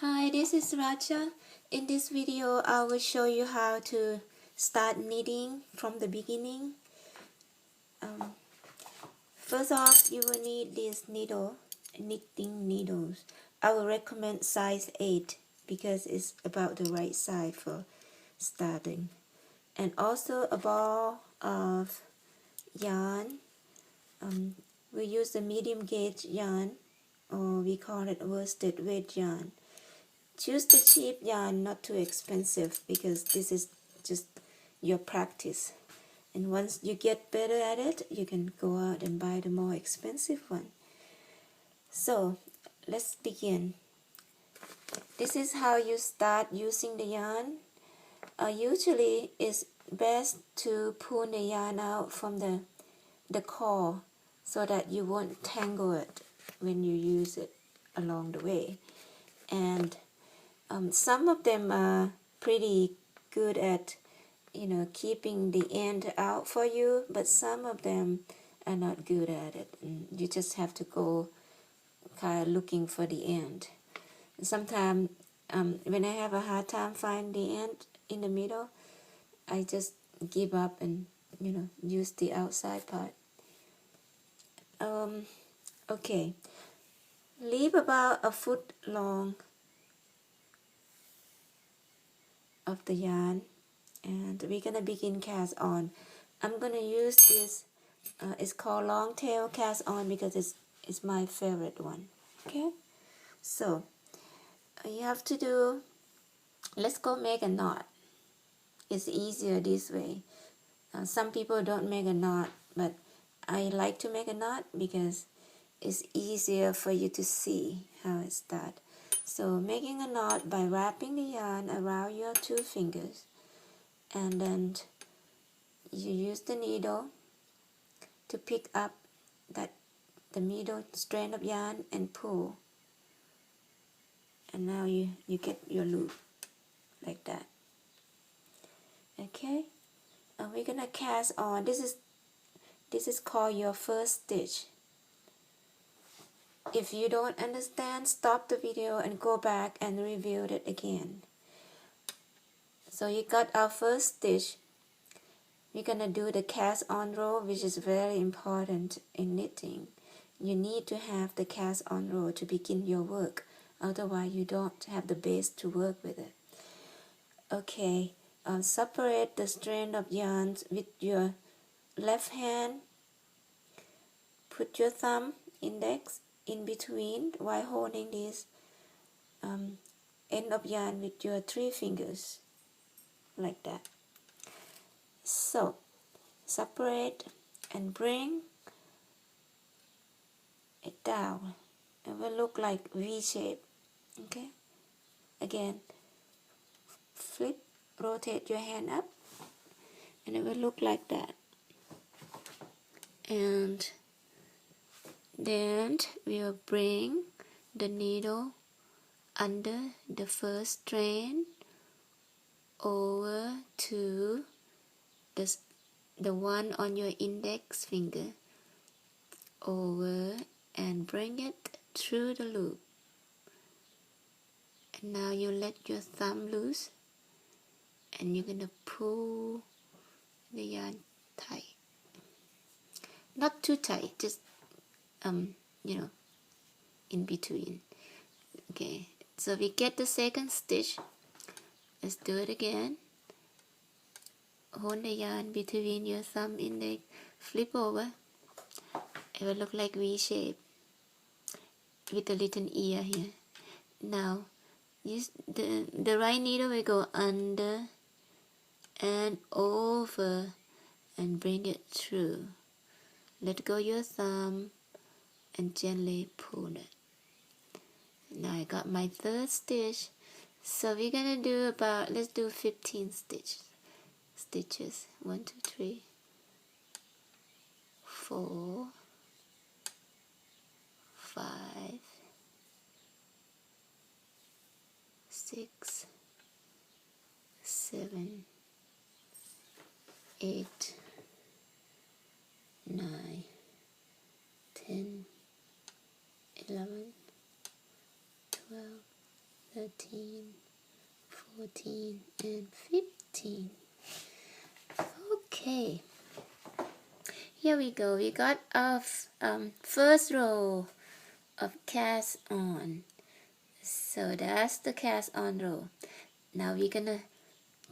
Hi, this is Raja. In this video, I will show you how to start knitting from the beginning. First off, you will need this knitting needles. I will recommend size 8 because it's about the right size for starting. And also a ball of yarn. We use the medium gauge yarn, or we call it worsted weight yarn. Choose the cheap yarn, not too expensive, because this is just your practice. And once you get better at it, you can go out and buy the more expensive one. So let's begin. This is how you start using the yarn. Usually it's best to pull the yarn out from the core so that you won't tangle it when you use it along the way. And some of them are pretty good at keeping the end out for you, but some of them are not good at it, and you just have to go kind of looking for the end. Sometimes when I have a hard time finding the end in the middle, I just give up and use the outside part. Okay, leave about a foot long of the yarn, and we're gonna begin cast on. I'm gonna use this. It's called long tail cast on because it's my favorite one. Okay, so you have to do. Let's go make a knot. It's easier this way. Some people don't make a knot, but I like to make a knot because it's easier for you to see how it starts. So making a knot by wrapping the yarn around your two fingers, and then you use the needle to pick up the middle strand of yarn and pull, and now you get your loop like that. Okay, and we're gonna cast on. This is called your first stitch. If you don't understand, stop the video and go back and review it again. So you got our first stitch. We're gonna do the cast on row, which is very important in knitting. You need to have the cast on row to begin your work, otherwise you don't have the base to work with it. Okay, separate the strand of yarns with your left hand. Put your thumb index in between while holding this end of yarn with your 3 fingers, like that. So separate and bring it down. It will look like V shape. Okay, again, flip, rotate your hand up, and it will look like that. And then we'll bring the needle under the first strand over to the one on your index finger, over, and bring it through the loop. And now you let your thumb loose, and you're gonna pull the yarn tight. Not too tight, just in between. Okay, so we get the second stitch. Let's do it again. Hold the yarn between your thumb index, flip over. It will look like V shape with a little ear here. Now use the right needle will go under and over and bring it through. Let go your thumb and gently pull it. Now I got my third stitch. So we're gonna do let's do 15 stitches. 1, 2, 3, 4, 5, 6, 7, 8, 9, 10, 11, 12, 13, 14, and 15. Okay, here we go. We got our first row of cast on. So that's the cast on row. Now we're gonna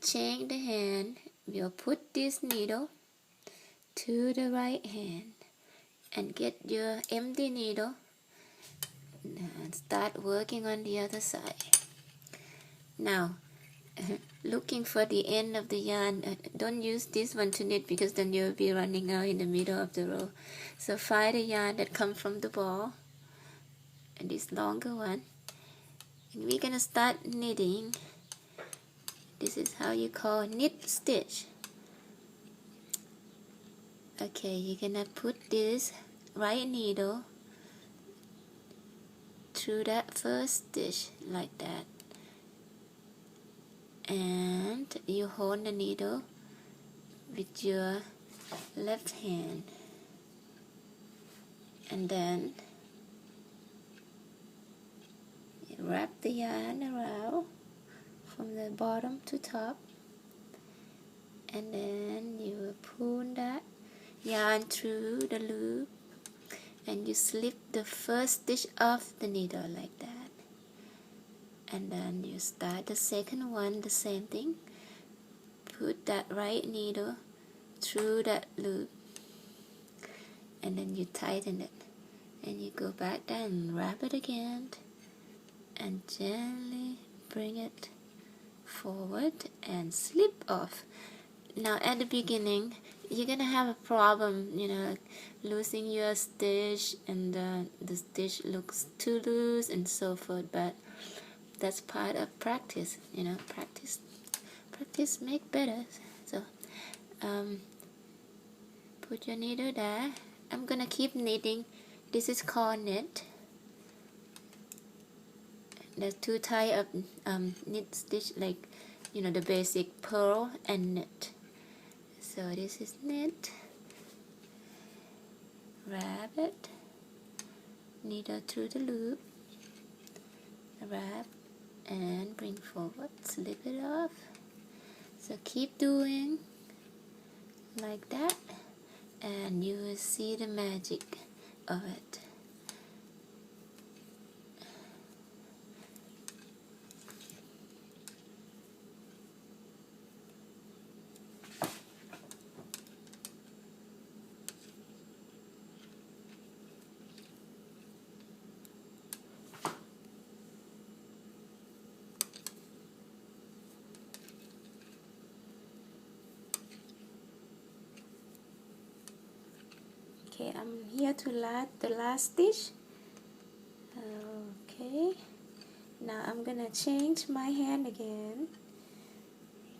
change the hand. We'll put this needle to the right hand and get your empty needle and start working on the other side. Now looking for the end of the yarn. Don't use this one to knit because then you'll be running out in the middle of the row. So find a yarn that comes from the ball, and this longer one, and we're gonna start knitting. This is how you call knit stitch. Okay, you're gonna put this right needle through that first stitch like that, and you hold the needle with your left hand, and then you wrap the yarn around from the bottom to top, and then you pull that yarn through the loop, and you slip the first stitch off the needle like that, and then you start the second one the same thing. Put that right needle through that loop, and then you tighten it, and you go back down and wrap it again, and gently bring it forward and slip off. Now at the beginning you're gonna have a problem, losing your stitch, and the stitch looks too loose and so forth, but that's part of practice. Practice make better. So put your needle there. I'm gonna keep knitting. This is called knit. There's two types of knit stitch, like the basic purl and knit. So this is knit, wrap it, needle through the loop, wrap, and bring forward, slip it off. So keep doing like that, and you will see the magic of it. Okay, I'm here to the last stitch. Okay, now I'm gonna change my hand again.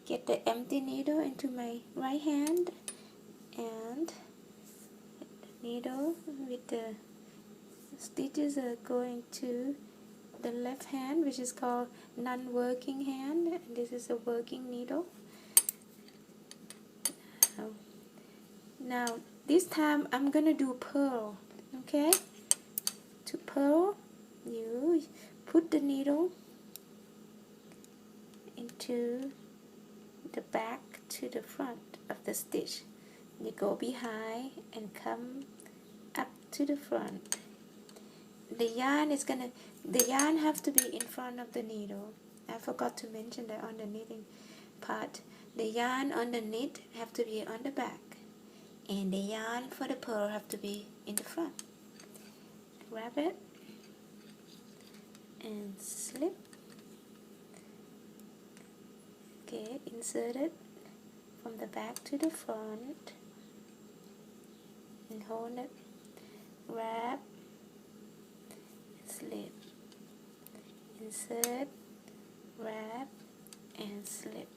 Get the empty needle into my right hand, and the needle with the stitches are going to the left hand, which is called non-working hand, and this is a working needle. Now this time I'm gonna do purl. Okay, to purl you put the needle into the back to the front of the stitch. You go behind and come up to the front. The yarn have to be in front of the needle. I forgot to mention that on the knitting part. The yarn on the knit have to be on the back, and the yarn for the purl have to be in the front. Grab it and slip. Okay, insert it from the back to the front and hold it, wrap, slip, insert, wrap, and slip.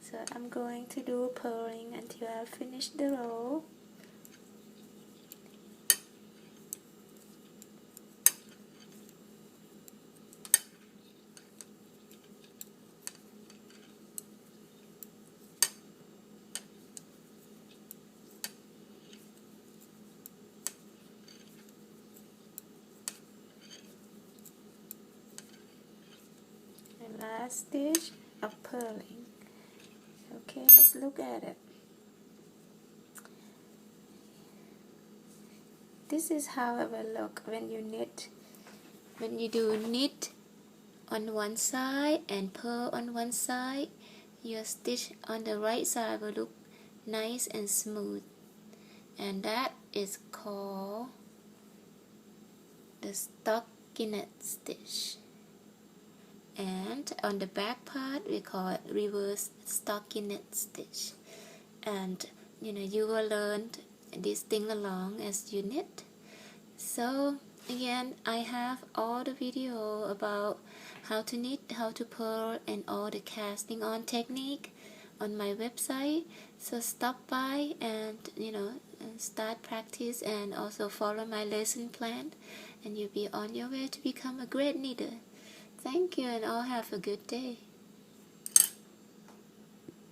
So I'm going to do purling until I finish the row. last stitch of purling. Okay, let's look at it. This is how it will look when you knit. When you do knit on one side and purl on one side, your stitch on the right side will look nice and smooth, and that is called the stockinette stitch. And on the back part we call it reverse stockinette stitch. And you will learn this thing along as you knit. So again, I have all the video about how to knit, how to purl, and all the casting on technique on my website. So stop by and start practice, and also follow my lesson plan, and you'll be on your way to become a great knitter. Thank you, and all have a good day.